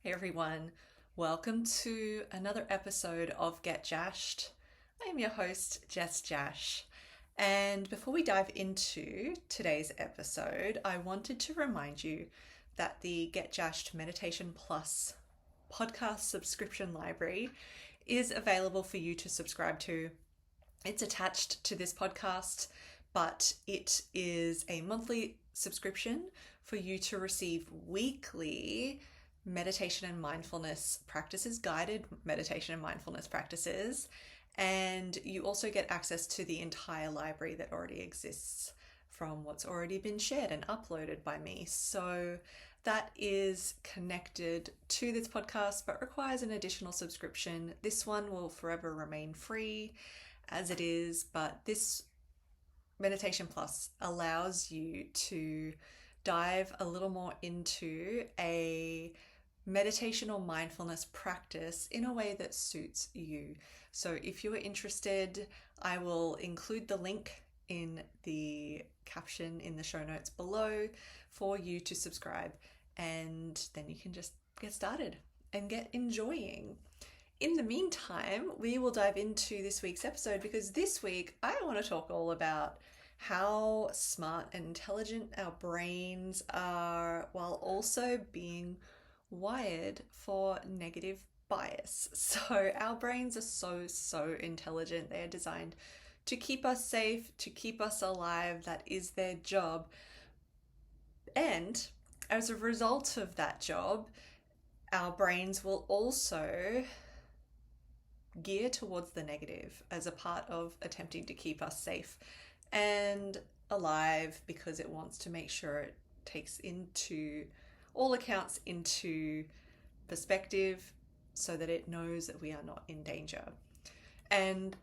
Hey everyone, welcome to another episode of Get Jashed. I am your host, Jess Jash. And before we dive into today's episode, I wanted to remind you that the Get Jashed Meditation Plus podcast subscription library is available for you to subscribe to. It's attached to this podcast, but it is a monthly subscription for you to receive weekly meditation and mindfulness practices, guided meditation and mindfulness practices. And you also get access to the entire library that already exists from what's already been shared and uploaded by me. So that is connected to this podcast, but requires an additional subscription. This one will forever remain free as it is, but this Meditation Plus allows you to dive a little more into a meditation or mindfulness practice in a way that suits you. So if you are interested, I will include the link in the caption in the show notes below for you to subscribe, and then you can just get started and get enjoying. In the meantime, we will dive into this week's episode because this week I want to talk all about how smart and intelligent our brains are while also being wired for negative bias. So our brains are so intelligent. They are designed to keep us safe, to keep us alive. That is their job. And as a result of that job, our brains will also gear towards the negative as a part of attempting to keep us safe and alive, because it wants to make sure it takes into all accounts into perspective so that it knows that we are not in danger. And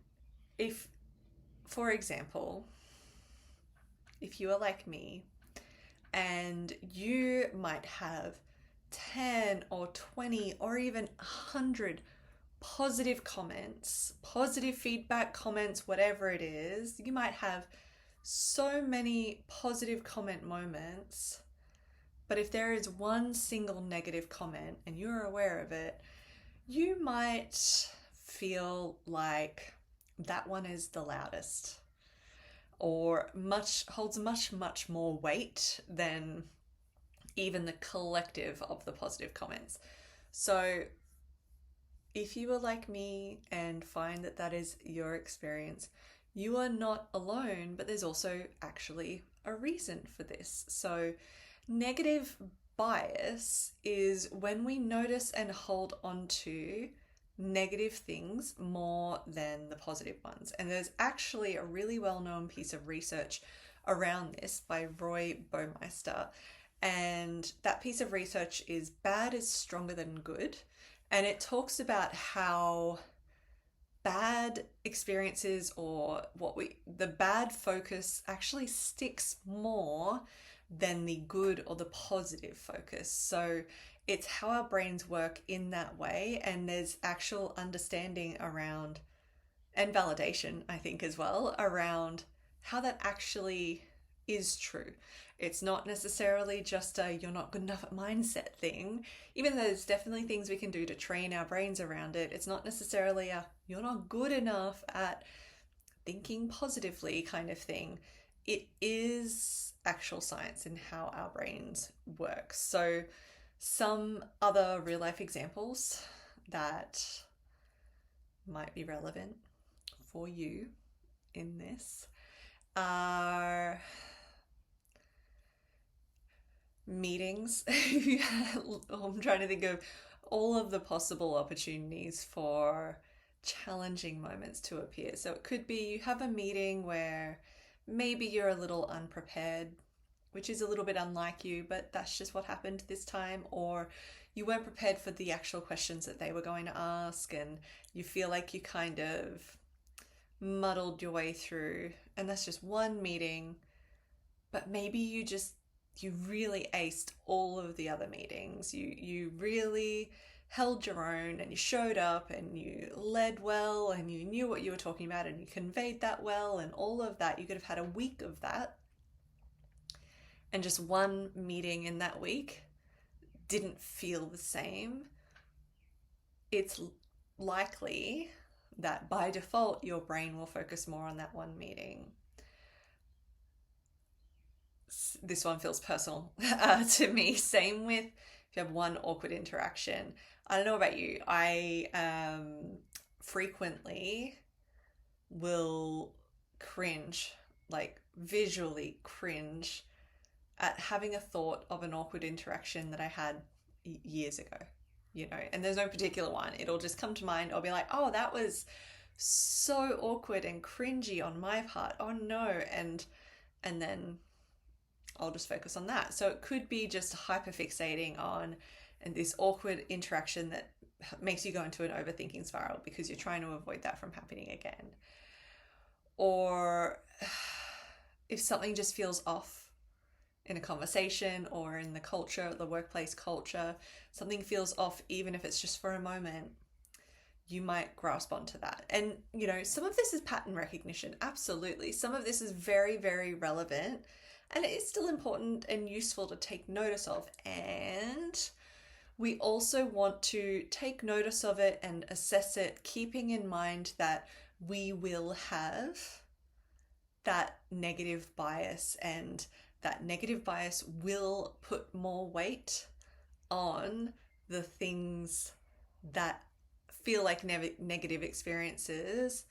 if, for example, if you are like me and you might have 10 or 20 or even 100 positive comments, positive feedback comments, whatever it is, you might have so many positive comment moments. But if there is one single negative comment and you're aware of it, you might feel like that one is the loudest or holds much more weight than even the collective of the positive comments. So if you are like me and find that that is your experience, you are not alone, but there's also actually a reason for this. So negative bias is when we notice and hold on to negative things more than the positive ones. And there's actually a really well-known piece of research around this by Roy Baumeister. And that piece of research is Bad is Stronger Than Good. And it talks about how bad experiences or the bad focus actually sticks more than the good or the positive focus. So it's how our brains work in that way. And there's actual understanding around, and validation, I think, as well, around how that actually is true. It's not necessarily just a you're not good enough at mindset thing, even though there's definitely things we can do to train our brains around it. It's not necessarily a you're not good enough at thinking positively kind of thing. It is actual science in how our brains work. So some other real life examples that might be relevant for you in this are meetings. I'm trying to think of all of the possible opportunities for challenging moments to appear. So it could be you have a meeting where maybe you're a little unprepared, which is a little bit unlike you, but that's just what happened this time. Or you weren't prepared for the actual questions that they were going to ask, and you feel like you kind of muddled your way through, and that's just one meeting. But maybe you really aced all of the other meetings. You really held your own, and you showed up, and you led well, and you knew what you were talking about, and you conveyed that well, and all of that. You could have had a week of that, and just one meeting in that week didn't feel the same, it's likely that by default your brain will focus more on that one meeting. This one feels personal to me. Same with if you have one awkward interaction. I don't know about you. I frequently will cringe, like visually cringe, at having a thought of an awkward interaction that I had years ago, and there's no particular one. It'll just come to mind. I'll be like, oh, that was so awkward and cringy on my part. Oh no. And then I'll just focus on that. So it could be just hyperfixating on this awkward interaction that makes you go into an overthinking spiral because you're trying to avoid that from happening again. Or if something just feels off in a conversation or in the culture, the workplace culture, something feels off, even if it's just for a moment, you might grasp onto that. And, some of this is pattern recognition. Absolutely. Some of this is very, very relevant, and it is still important and useful to take notice of. And we also want to take notice of it and assess it, keeping in mind that we will have that negative bias, and that negative bias will put more weight on the things that feel like negative experiences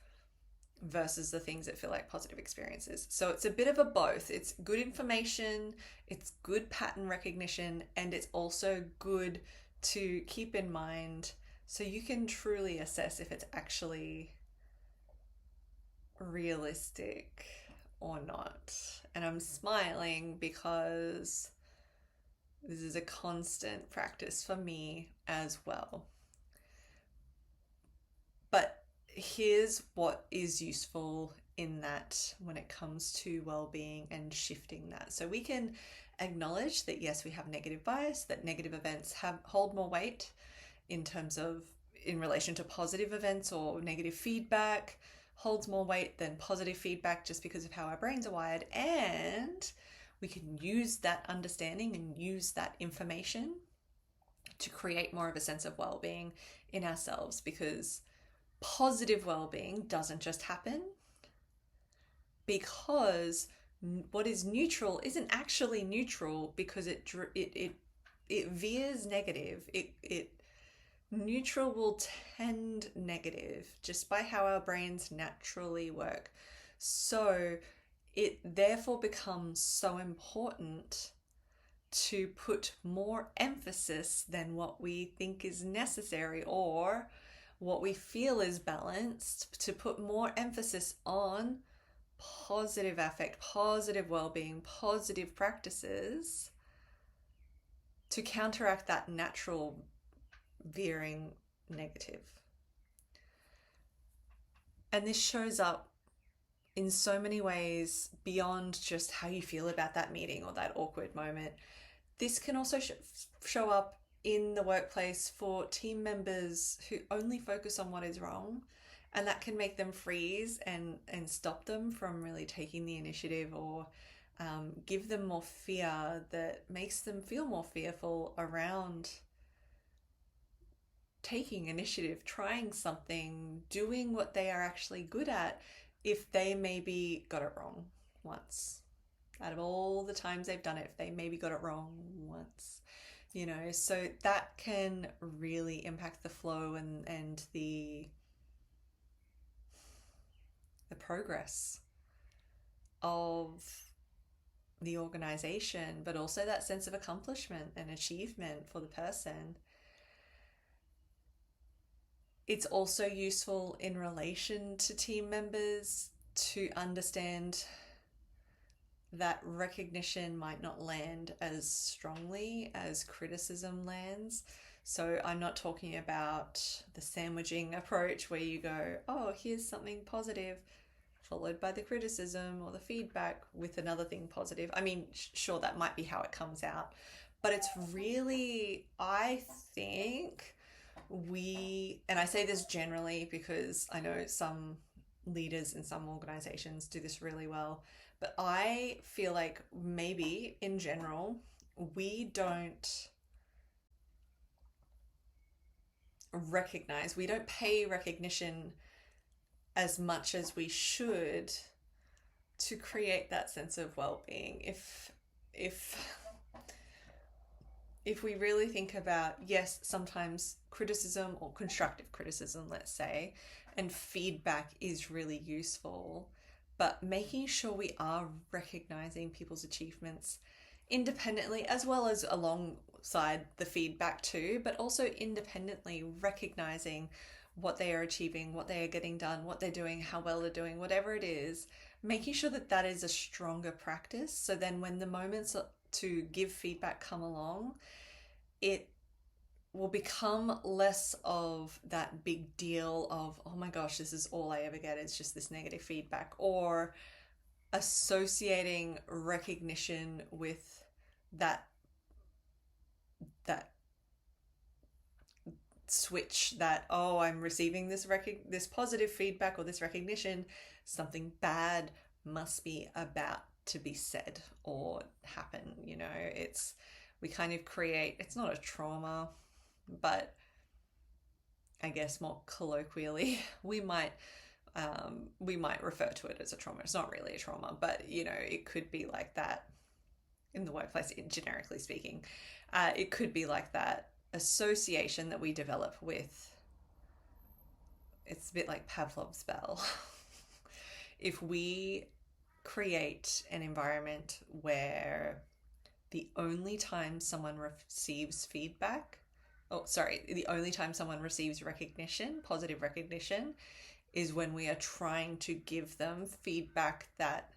versus the things that feel like positive experiences. So it's a bit of a both. It's good information, it's good pattern recognition, and it's also good to keep in mind so you can truly assess if it's actually realistic or not. And I'm smiling because this is a constant practice for me as well. But here's what is useful in that when it comes to well-being and shifting that. So we can acknowledge that yes, we have negative bias, that negative events hold more weight in relation to positive events, or negative feedback holds more weight than positive feedback just because of how our brains are wired. And we can use that understanding and use that information to create more of a sense of well-being in ourselves, because positive well-being doesn't just happen, because what is neutral isn't actually neutral because it veers negative. Neutral will tend negative just by how our brains naturally work. So it therefore becomes so important to put more emphasis than what we think is necessary or what we feel is balanced, to put more emphasis on positive affect, positive well-being, positive practices to counteract that natural veering negative. And this shows up in so many ways beyond just how you feel about that meeting or that awkward moment. This can also show up in the workplace for team members who only focus on what is wrong, and that can make them freeze and stop them from really taking the initiative, or give them more fear that makes them feel more fearful around taking initiative, trying something, doing what they are actually good at, if they maybe got it wrong once. Out of all the times they've done it, if they maybe got it wrong once, so that can really impact the flow and the progress of the organization, but also that sense of accomplishment and achievement for the person. It's also useful in relation to team members to understand that recognition might not land as strongly as criticism lands. So I'm not talking about the sandwiching approach where you go, oh, here's something positive, followed by the criticism or the feedback with another thing positive. I mean, sure, that might be how it comes out, but it's really, I think and I say this generally because I know some leaders in some organizations do this really well, but I feel like maybe in general, we don't recognize, we don't pay recognition as much as we should to create that sense of well-being. If if we really think about, yes, sometimes criticism or constructive criticism, let's say, and feedback is really useful, but making sure we are recognizing people's achievements independently as well as alongside the feedback too, but also independently recognizing what they are achieving, what they are getting done, what they're doing, how well they're doing, whatever it is, making sure that that is a stronger practice. So then when the moments to give feedback come along, it will become less of that big deal of, oh my gosh, this is all I ever get, it's just this negative feedback, or associating recognition with that that switch that, oh, I'm receiving this positive feedback or this recognition, something bad must be about to be said or happen. It's, we kind of create, it's not a trauma, but I guess more colloquially we might refer to it as a trauma. It's not really a trauma, but it could be like that in the workplace, generically speaking. It could be like that association that we develop with, it's a bit like Pavlov's bell. If we create an environment where the only time someone receives feedback, the only time someone receives recognition, positive recognition, is when we are trying to give them feedback that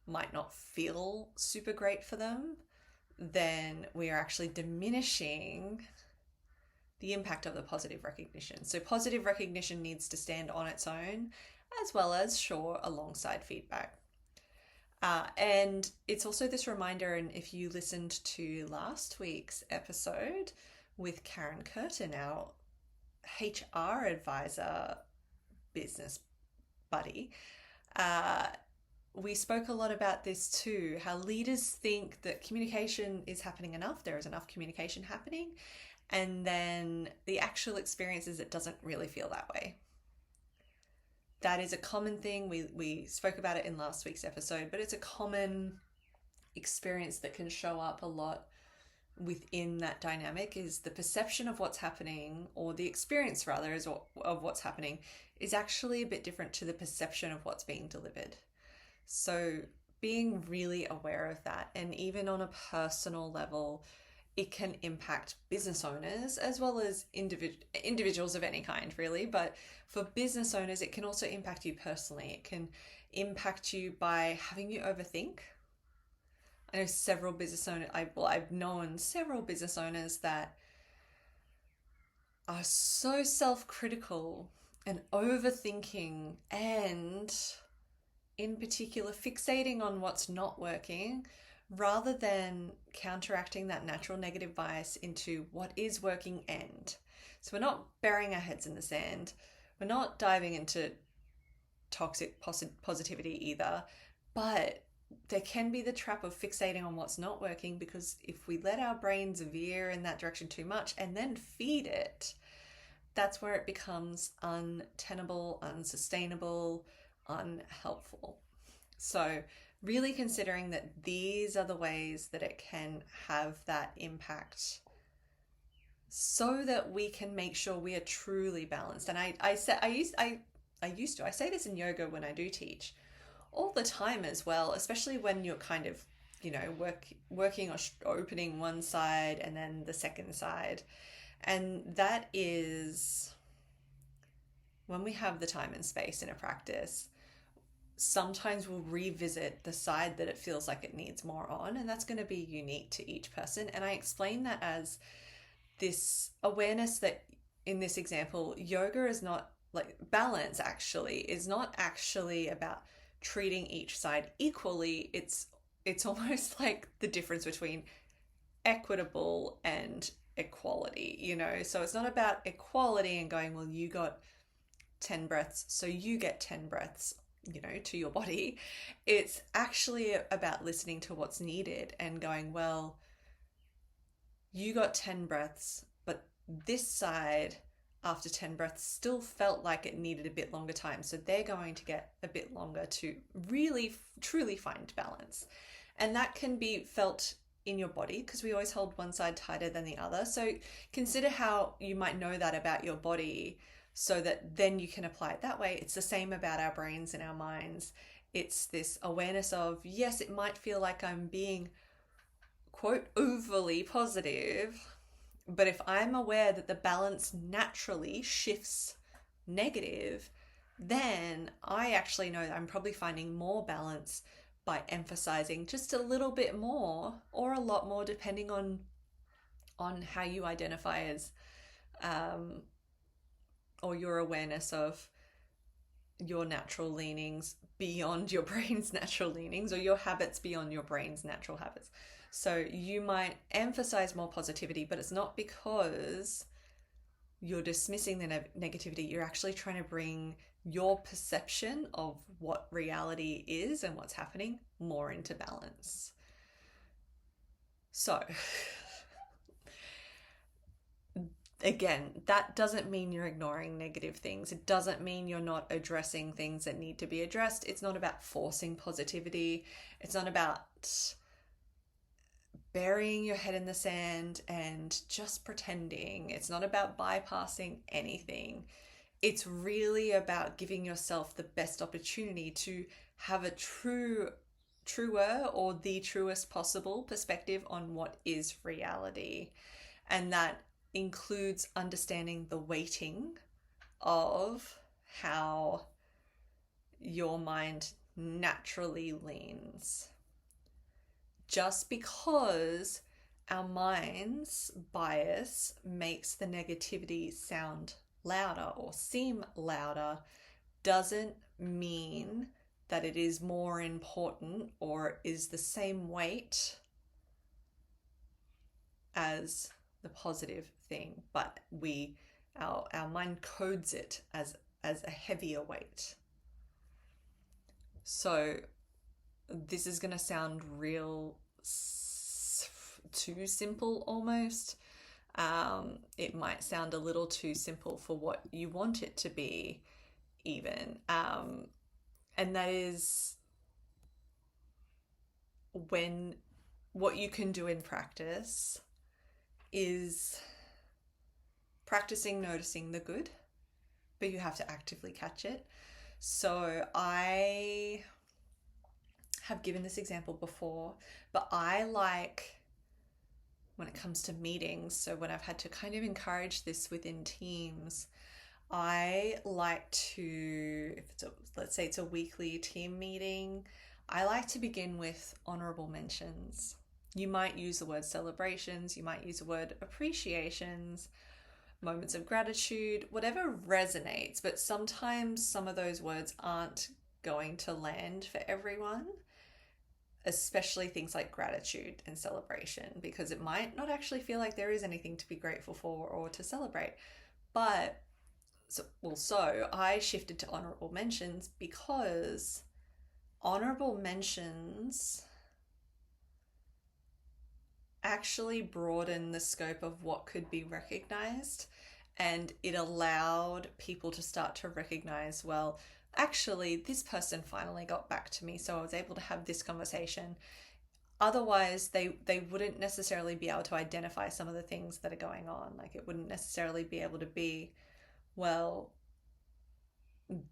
might not feel super great for them, then we are actually diminishing the impact of the positive recognition. So positive recognition needs to stand on its own, as well as, sure, alongside feedback. And it's also this reminder, and if you listened to last week's episode with Karen Curtin, our HR advisor, business buddy, we spoke a lot about this too, how leaders think that communication is happening enough, there is enough communication happening, and then the actual experience is it doesn't really feel that way. That is a common thing. We spoke about it in last week's episode, but it's a common experience that can show up a lot within that dynamic, is the perception of what's happening, or the experience rather of what's happening, is actually a bit different to the perception of what's being delivered. So being really aware of that, and even on a personal level, it can impact business owners as well as individuals of any kind, really. But for business owners, it can also impact you personally. It can impact you by having you overthink. I know several business owners, I've known several business owners that are so self-critical and overthinking, and in particular fixating on what's not working, rather than counteracting that natural negative bias into what is working. And so we're not burying our heads in the sand. We're not diving into toxic positivity either, but there can be the trap of fixating on what's not working, because if we let our brains veer in that direction too much and then feed it, that's where it becomes untenable, unsustainable, unhelpful. So really considering that these are the ways that it can have that impact, so that we can make sure we are truly balanced. And I say this in yoga when I do teach all the time as well, especially when you're kind of, working or opening one side and then the second side. And that is when we have the time and space in a practice, sometimes we'll revisit the side that it feels like it needs more on, and that's going to be unique to each person. And I explain that as this awareness that in this example, yoga is not like balance, actually is not actually about treating each side equally. It's almost like the difference between equitable and equality, so it's not about equality and going, well, you got 10 breaths, so you get 10 breaths, to your body. It's actually about listening to what's needed and going, well, you got 10 breaths, but this side, after 10 breaths still felt like it needed a bit longer time. So they're going to get a bit longer to really, truly find balance. And that can be felt in your body because we always hold one side tighter than the other. So consider how you might know that about your body so that then you can apply it that way. It's the same about our brains and our minds. It's this awareness of, yes, it might feel like I'm being, quote, overly positive, but if I'm aware that the balance naturally shifts negative, then I actually know that I'm probably finding more balance by emphasizing just a little bit more or a lot more, depending on how you identify as or your awareness of your natural leanings beyond your brain's natural leanings, or your habits beyond your brain's natural habits. So you might emphasize more positivity, but it's not because you're dismissing the negativity. You're actually trying to bring your perception of what reality is and what's happening more into balance. So again, that doesn't mean you're ignoring negative things. It doesn't mean you're not addressing things that need to be addressed. It's not about forcing positivity. It's not about burying your head in the sand and just pretending. It's not about bypassing anything. It's really about giving yourself the best opportunity to have a truer or the truest possible perspective on what is reality. And that includes understanding the weighting of how your mind naturally leans. Just because our mind's bias makes the negativity sound louder or seem louder doesn't mean that it is more important or is the same weight as the positive thing, but our mind codes it as a heavier weight. So this is going to sound real too simple almost. It might sound a little too simple for what you want it to be even. And that is when what you can do in practice is practicing noticing the good, but you have to actively catch it. So I have given this example before, but I like when it comes to meetings, so when I've had to kind of encourage this within teams, I like to, let's say it's a weekly team meeting, I like to begin with honorable mentions. You might use the word celebrations, you might use the word appreciations, moments of gratitude, whatever resonates, but sometimes some of those words aren't going to land for everyone, especially things like gratitude and celebration, because it might not actually feel like there is anything to be grateful for or to celebrate. But so I shifted to honorable mentions because honorable mentions actually broaden the scope of what could be recognized, and it allowed people to start to recognize, well, actually this person finally got back to me, so I was able to have this conversation. Otherwise they wouldn't necessarily be able to identify some of the things that are going on. Like it wouldn't necessarily be able to be, well,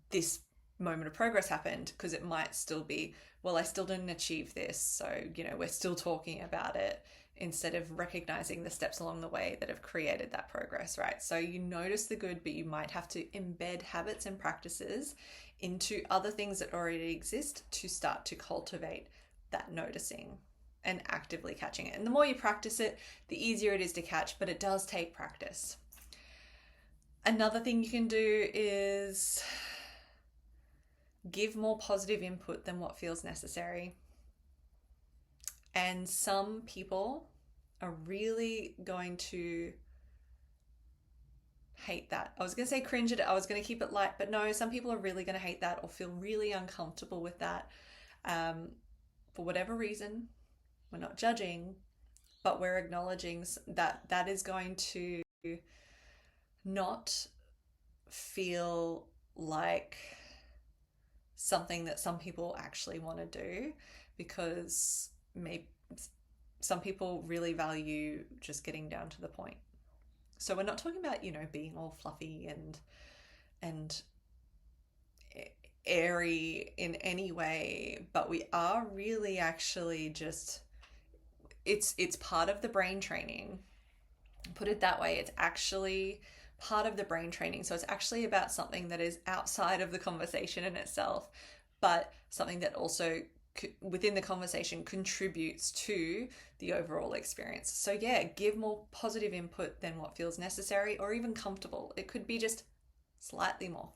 this moment of progress happened, because it might still be, well, I still didn't achieve this, so we're still talking about it, instead of recognizing the steps along the way that have created that progress, right? So you notice the good, but you might have to embed habits and practices into other things that already exist to start to cultivate that noticing and actively catching it. And the more you practice it, the easier it is to catch, but it does take practice. Another thing you can do is give more positive input than what feels necessary. And some people are really going to hate that. I was going to say cringe at it. I was going to keep it light, but no, some people are really going to hate that or feel really uncomfortable with that. For whatever reason, we're not judging, but we're acknowledging that that is going to not feel like something that some people actually want to do, because maybe some people really value just getting down to the point. So we're not talking about, being all fluffy and airy in any way, but we are really actually just, it's part of the brain training. Put it that way. It's actually part of the brain training. So it's actually about something that is outside of the conversation in itself, but something that also within the conversation contributes to the overall experience. So yeah, give more positive input than what feels necessary or even comfortable. It could be just slightly more,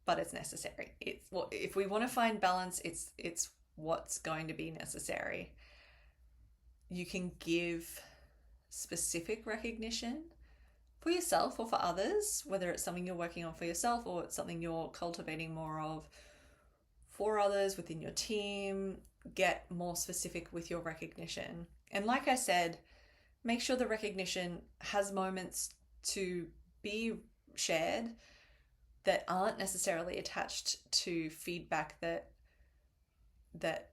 but it's necessary. It's what, if we want to find balance, it's what's going to be necessary. You can give specific recognition for yourself or for others, whether it's something you're working on for yourself or it's something you're cultivating more of for others within your team. Get more specific with your recognition. And like I said, make sure the recognition has moments to be shared that aren't necessarily attached to feedback that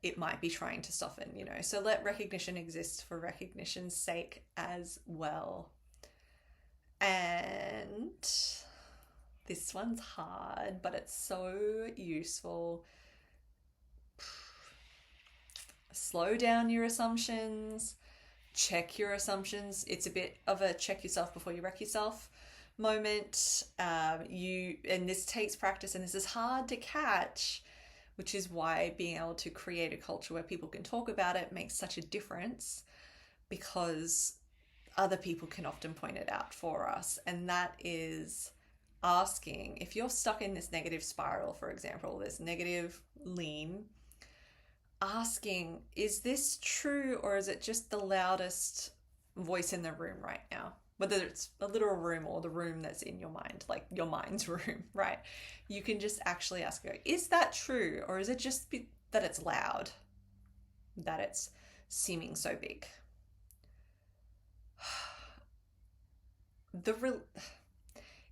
it might be trying to soften, So let recognition exist for recognition's sake as well. And this one's hard, but it's so useful. Slow down your assumptions, check your assumptions. It's a bit of a check yourself before you wreck yourself moment. And this takes practice, and this is hard to catch, which is why being able to create a culture where people can talk about it makes such a difference, because other people can often point it out for us. And that is asking, if you're stuck in this negative spiral, for example, this negative lean, asking, is this true, or is it just the loudest voice in the room right now? Whether it's a literal room or the room that's in your mind, like your mind's room, right? You can just actually ask, is that true? Or is it just that it's loud, that it's seeming so big?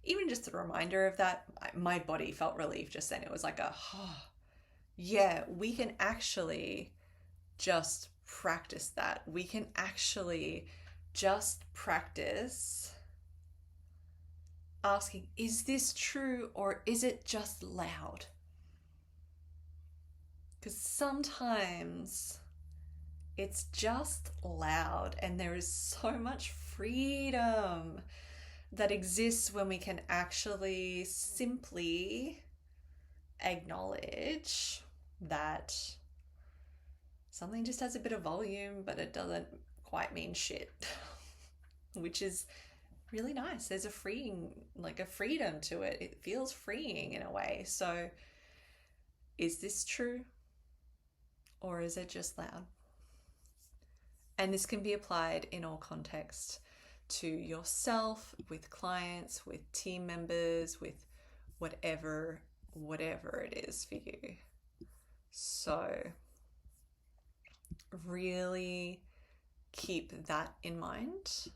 Even just the reminder of that, my body felt relief just then. It was like yeah, we can actually just practice that. We can actually just practice asking, is this true, or is it just loud? Because sometimes it's just loud, and there is so much freedom that exists when we can actually simply acknowledge that something just has a bit of volume, but it doesn't quite mean shit, which is really nice. There's a freedom to it. It feels freeing in a way. So is this true, or is it just loud? And this can be applied in all contexts, to yourself, with clients, with team members, with whatever it is for you. So really keep that in mind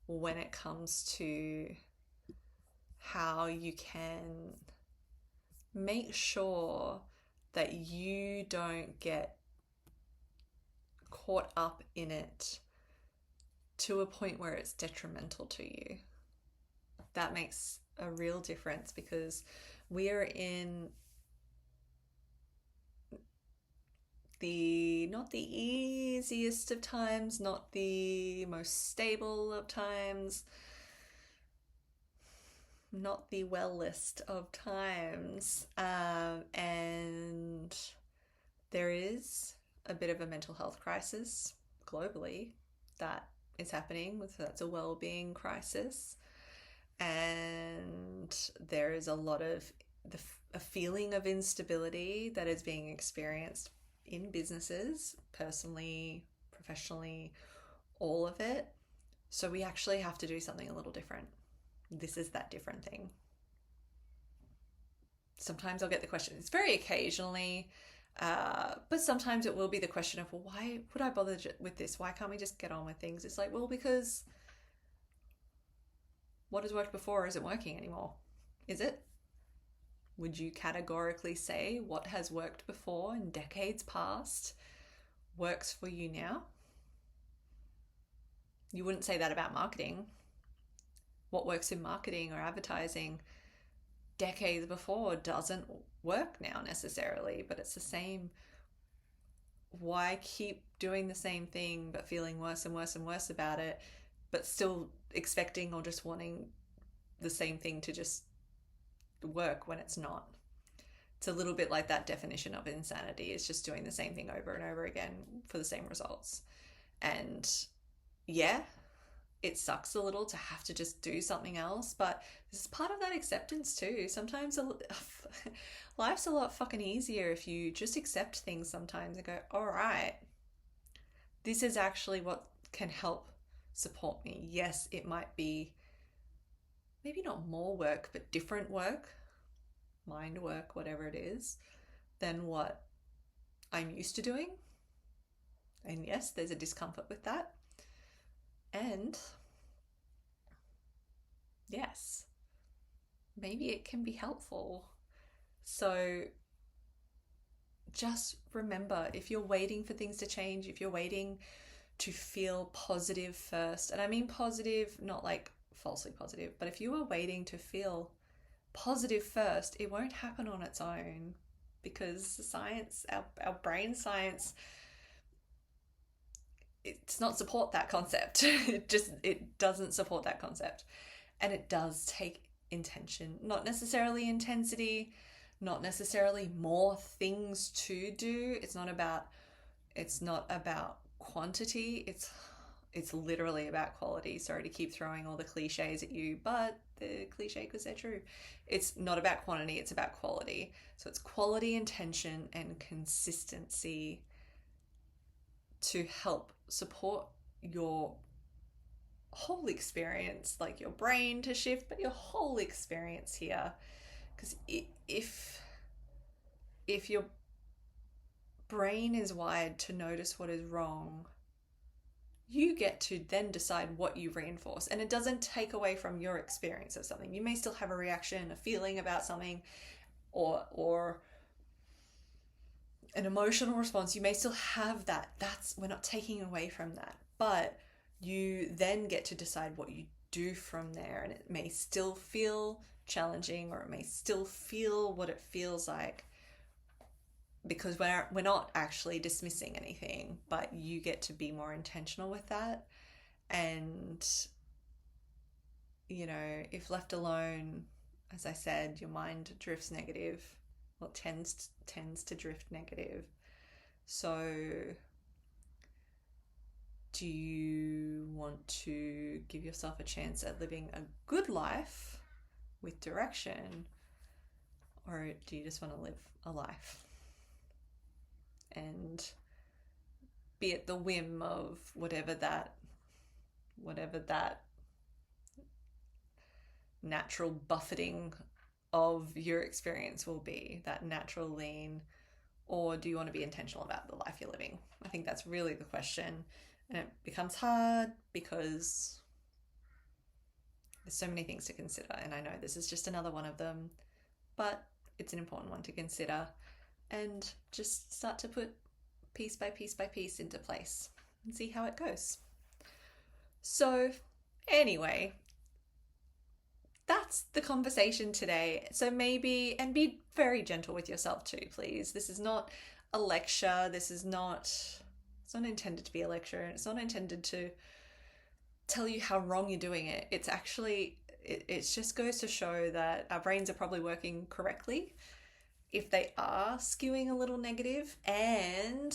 when it comes to how you can make sure that you don't get caught up in it to a point where it's detrimental to you. That makes a real difference, because we are in not the easiest of times, not the most stable of times, not the wellest of times, and there is a bit of a mental health crisis globally that is happening. That's a well-being crisis, and there is a lot of a feeling of instability that is being experienced in businesses, personally, professionally, all of it. So we actually have to do something a little different. This is that different thing. Sometimes I'll get the question, it's very occasionally, but sometimes it will be the question of, well, why would I bother with this? Why can't we just get on with things? It's like, well, because what has worked before isn't working anymore. Is it? Would you categorically say what has worked before in decades past works for you now? You wouldn't say that about marketing. What works in marketing or advertising decades before doesn't work now necessarily, but it's the same. Why keep doing the same thing but feeling worse and worse and worse about it, but still expecting or just wanting the same thing to just work when it's not? It's a little bit like that definition of insanity. It's just doing the same thing over and over again for the same results. And yeah, it sucks a little to have to just do something else, but this is part of that acceptance too. Sometimes life's a lot fucking easier if you just accept things sometimes and go, all right, this is actually what can help support me. Yes, it might be maybe not more work, but different work, mind work, whatever it is, than what I'm used to doing. And yes, there's a discomfort with that. And yes, maybe it can be helpful. So just remember, if you're waiting for things to change, if you're waiting to feel positive first, and I mean positive, not like falsely positive, but if you are waiting to feel positive first, it won't happen on its own, because science, our brain science, it's not support that concept. It doesn't support that concept. And it does take intention, not necessarily intensity, not necessarily more things to do. It's not about quantity. It's literally about quality. Sorry to keep throwing all the cliches at you, but the cliche because they're true. It's not about quantity, it's about quality. So it's quality, intention, and consistency to help support your whole experience, like your brain to shift, but your whole experience here. Because if your brain is wired to notice what is wrong, you get to then decide what you reinforce. And it doesn't take away from your experience of something. You may still have a reaction, a feeling about something, or an emotional response. You may still have that. We're not taking away from that. But you then get to decide what you do from there. And it may still feel challenging, or it may still feel what it feels like, because we're not actually dismissing anything, but you get to be more intentional with that. And if left alone, as I said, your mind drifts negative, well, tends to drift negative. So do you want to give yourself a chance at living a good life with direction, or do you just want to live a life and be at the whim of whatever that natural buffeting of your experience will be, that natural lean? Or do you want to be intentional about the life you're living? I think that's really the question. And it becomes hard because there's so many things to consider. And I know this is just another one of them, but it's an important one to consider. And just start to put piece by piece by piece into place and see how it goes. So anyway, that's the conversation today. So maybe, and be very gentle with yourself too, please. This is not a lecture. It's not intended to be a lecture, and it's not intended to tell you how wrong you're doing it. It's actually, it just goes to show that our brains are probably working correctly if they are skewing a little negative. And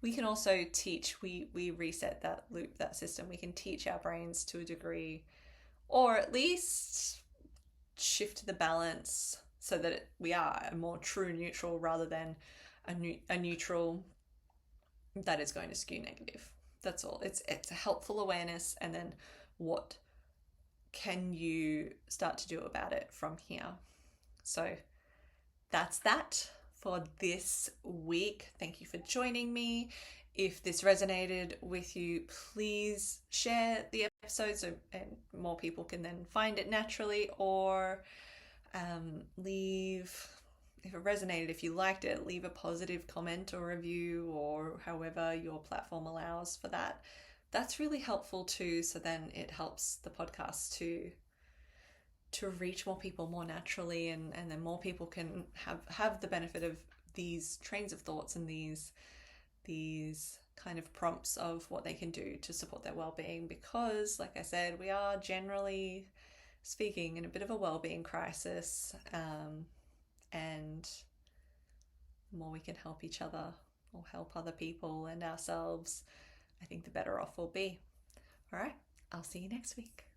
we can also teach, we reset that loop, that system. We can teach our brains to a degree, or at least shift the balance so that we are a more true neutral rather than a neutral that is going to skew negative. That's all. It's a helpful awareness, and then what can you start to do about it from here? So that's that for this week. Thank you for joining me. If this resonated with you, please share the episode so and more people can then find it naturally, or leave, if it resonated, if you liked it, leave a positive comment or review, or however your platform allows for that. That's really helpful too. So then it helps the podcast to reach more people more naturally, and then more people can have the benefit of these trains of thoughts and these kind of prompts of what they can do to support their well-being, because like I said, we are generally speaking in a bit of a well-being crisis, and the more we can help each other or help other people and ourselves, I think the better off we'll be. All right, I'll see you next week.